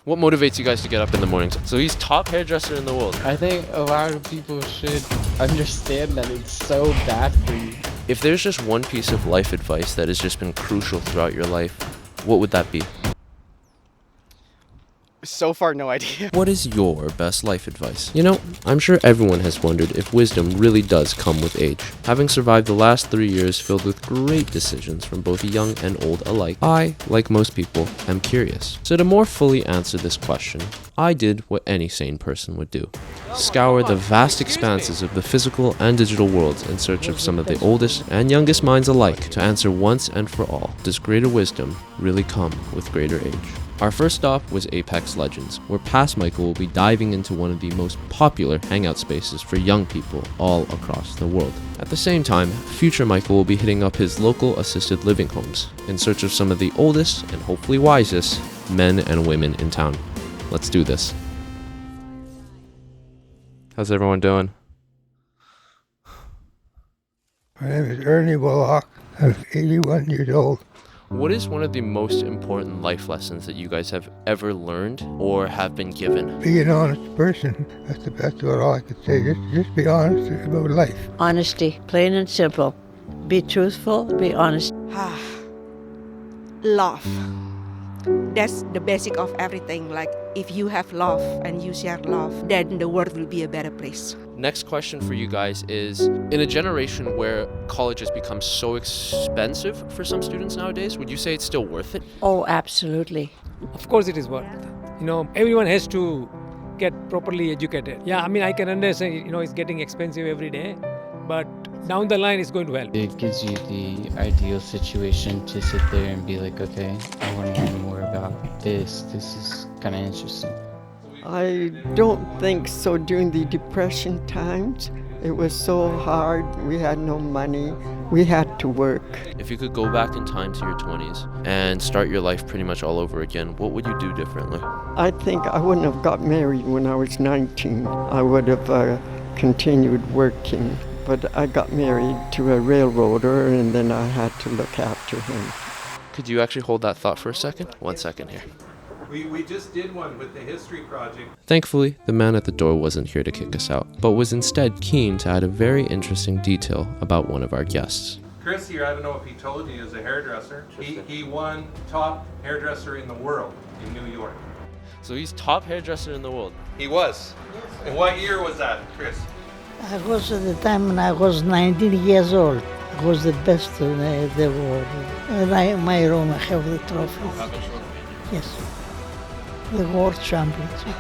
What motivates you guys to get up in the mornings? So he's top hairdresser in the world. I think a lot of people should understand that it's so bad for you. If there's just one piece of life advice that has just been crucial throughout your life, what would that be? So far, no idea. What is your best life advice? You know, I'm sure everyone has wondered if wisdom really does come with age. Having survived the last 3 years filled with great decisions from both young and old alike, I, like most people, am curious. So to more fully answer this question, I did what any sane person would do. Scour the vast expanses of the physical and digital worlds in search of some of the oldest and youngest minds alike to answer once and for all, does greater wisdom really come with greater age? Our first stop was Apex Legends, where past Michael will be diving into one of the most popular hangout spaces for young people all across the world. At the same time, future Michael will be hitting up his local assisted living homes in search of some of the oldest and hopefully wisest men and women in town. Let's do this. How's everyone doing? My name is Ernie Bullock. I'm 81 years old. What is one of the most important life lessons that you guys have ever learned or have been given? Be an honest person. That's what all I could say. Just be honest about life. Honesty, plain and simple. Be truthful, be honest. Love. That's the basic of everything. Like, if you have love and you share love, then the world will be a better place. Next question for you guys is, in a generation where college has become so expensive for some students nowadays, would you say it's still worth it? Oh, absolutely. Of course it is worth it. Everyone has to get properly educated. Yeah, I can understand, it's getting expensive every day, but down the line it's going to help. It gives you the ideal situation to sit there and be like, okay, I want to learn more about this. This is kind of interesting. I don't think so. During the Depression times, it was so hard. We had no money. We had to work. If you could go back in time to your 20s and start your life pretty much all over again, what would you do differently? I think I wouldn't have got married when I was 19. I would have continued working. But I got married to a railroader, and then I had to look after him. Could you actually hold that thought for a second? 1 second here. We just did one with the history project. Thankfully, the man at the door wasn't here to kick us out, but was instead keen to add a very interesting detail about one of our guests. Chris here, I don't know if he told you, is a hairdresser. He won top hairdresser in the world in New York. So he's top hairdresser in the world. He was. And what year was that, Chris? I was at the time when I was 19 years old. I was the best in the world. And my room, I have the trophy. Yes. The world championship.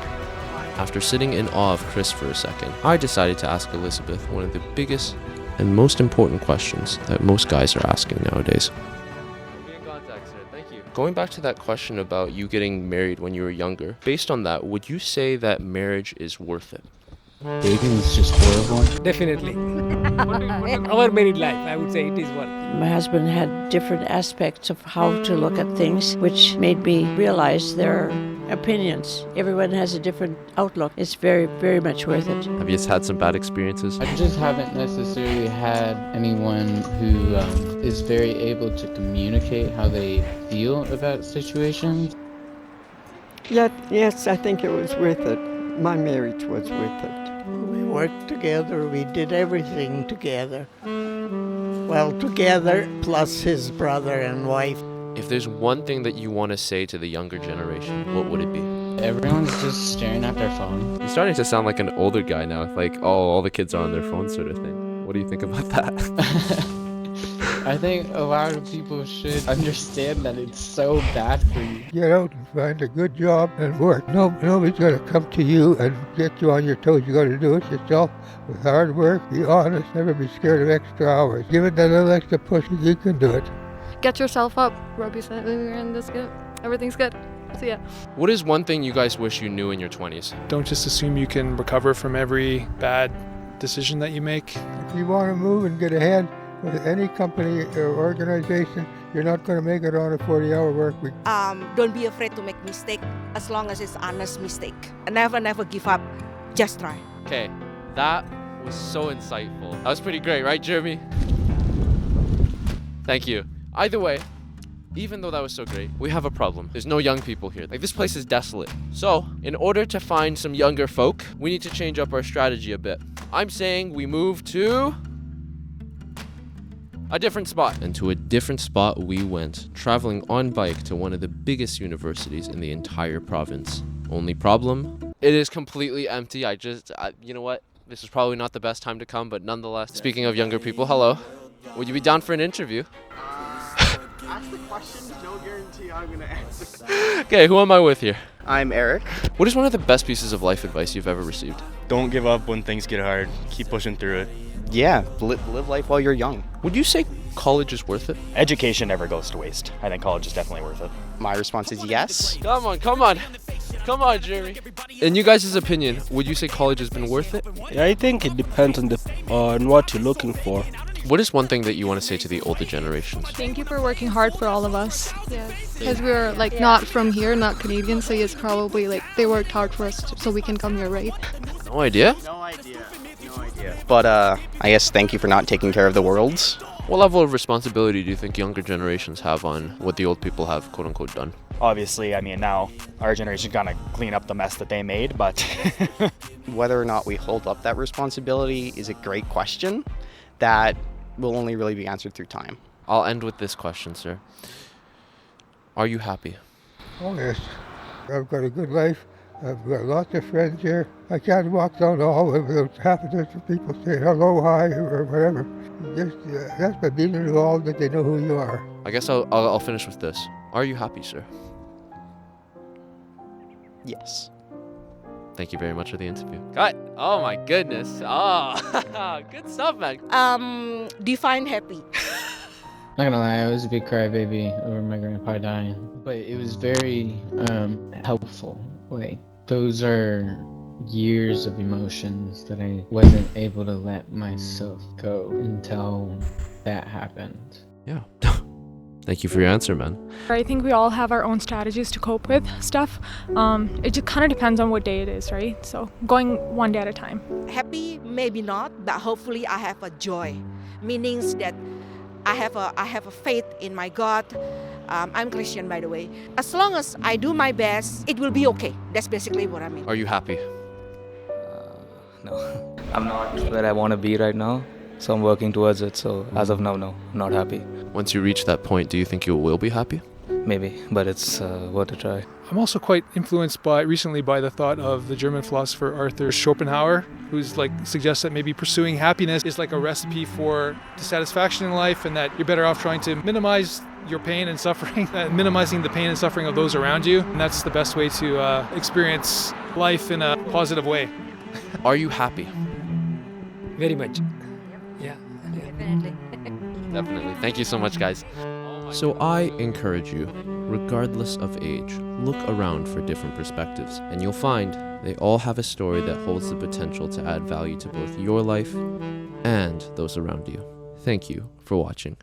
After sitting in awe of Chris for a second, I decided to ask Elizabeth one of the biggest and most important questions that most guys are asking nowadays. Be in contact, sir. Thank you. Going back to that question about you getting married when you were younger, based on that, would you say that marriage is worth it? Dating is just horrible. Definitely. Our married life, I would say it is worth it. My husband had different aspects of how to look at things, which made me realize their opinions. Everyone has a different outlook. It's very, very much worth it. Have you just had some bad experiences? I just haven't necessarily had anyone who is very able to communicate how they feel about situations. Yes, I think it was worth it. My marriage was worth it. We worked together. We did everything together. Well, together, plus his brother and wife. If there's one thing that you want to say to the younger generation, what would it be? Everyone's just staring at their phone. You're starting to sound like an older guy now, like, oh, all the kids are on their phones sort of thing. What do you think about that? I think a lot of people should understand that it's so bad for you. Get out and find a good job and work. Nobody's going to come to you and get you on your toes. You got to do it yourself with hard work. Be honest. Never be scared of extra hours. Give it that little extra push. You can do it. Get yourself up, rub yourself in, and that's good. Everything's good. So yeah. What is one thing you guys wish you knew in your 20s? Don't just assume you can recover from every bad decision that you make. If you want to move and get ahead with any company or organization, you're not going to make it on a 40-hour work week. Don't be afraid to make mistake, as long as it's honest mistake. And never give up. Just try. Okay, that was so insightful. That was pretty great, right, Jeremy? Thank you. Either way, even though that was so great, we have a problem. There's no young people here. Like, this place is desolate. So, in order to find some younger folk, we need to change up our strategy a bit. I'm saying we move to a different spot. And to a different spot we went, traveling on bike to one of the biggest universities in the entire province. Only problem? It is completely empty. You know what? This is probably not the best time to come, but nonetheless. Speaking of younger people, hello. Would you be down for an interview? Ask the questions, no guarantee I'm gonna answer. Okay, who am I with here? I'm Eric. What is one of the best pieces of life advice you've ever received? Don't give up when things get hard. Keep pushing through it. Yeah, live life while you're young. Would you say college is worth it? Education never goes to waste. I think college is definitely worth it. My response is yes. Come on, Jeremy. In you guys' opinion, would you say college has been worth it? Yeah, I think it depends on what you're looking for. What is one thing that you want to say to the older generations? Thank you for working hard for all of us. Yeah, because we're like not from here, not Canadian, so it's probably like they worked hard for us so we can come here, right? No idea? No idea. But I guess thank you for not taking care of the world. What level of responsibility do you think younger generations have on what the old people have, quote unquote, done? Obviously, I mean, now our generation's gonna clean up the mess that they made, but whether or not we hold up that responsibility is a great question that will only really be answered through time. I'll end with this question, sir. Are you happy? Oh, yes. I've got a good life. I've got lots of friends here. I can't walk down the hallway without half a dozen people saying hello, hi, or whatever. Just that's by being involved that they know who you are. I guess I'll finish with this. Are you happy, sir? Yes. Thank you very much for the interview. Cut. Oh my goodness. Oh, good stuff, man. Define happy. Not gonna lie, I was a big crybaby over my grandpa dying, but it was very helpful. Like, those are years of emotions that I wasn't able to let myself go until that happened. Yeah. Thank you for your answer, man. I think we all have our own strategies to cope with stuff. It just kind of depends on what day it is, right? So going one day at a time. Happy, maybe not, but hopefully I have a joy. Meanings that I have a faith in my God. I'm Christian, by the way. As long as I do my best, it will be okay. That's basically what I mean. Are you happy? No. I'm not where I want to be right now, so I'm working towards it. So as of now, no, I'm not happy. Once you reach that point, do you think you will be happy? Maybe, but it's worth a try. I'm also quite influenced recently by the thought of the German philosopher Arthur Schopenhauer, who's suggests that maybe pursuing happiness is like a recipe for dissatisfaction in life, and that you're better off trying to minimize your pain and suffering, minimizing the pain and suffering of those around you. And that's the best way to experience life in a positive way. Are you happy? Very much. Yeah. Definitely. Thank you so much, guys. So I encourage you, regardless of age, look around for different perspectives, and you'll find they all have a story that holds the potential to add value to both your life and those around you. Thank you for watching.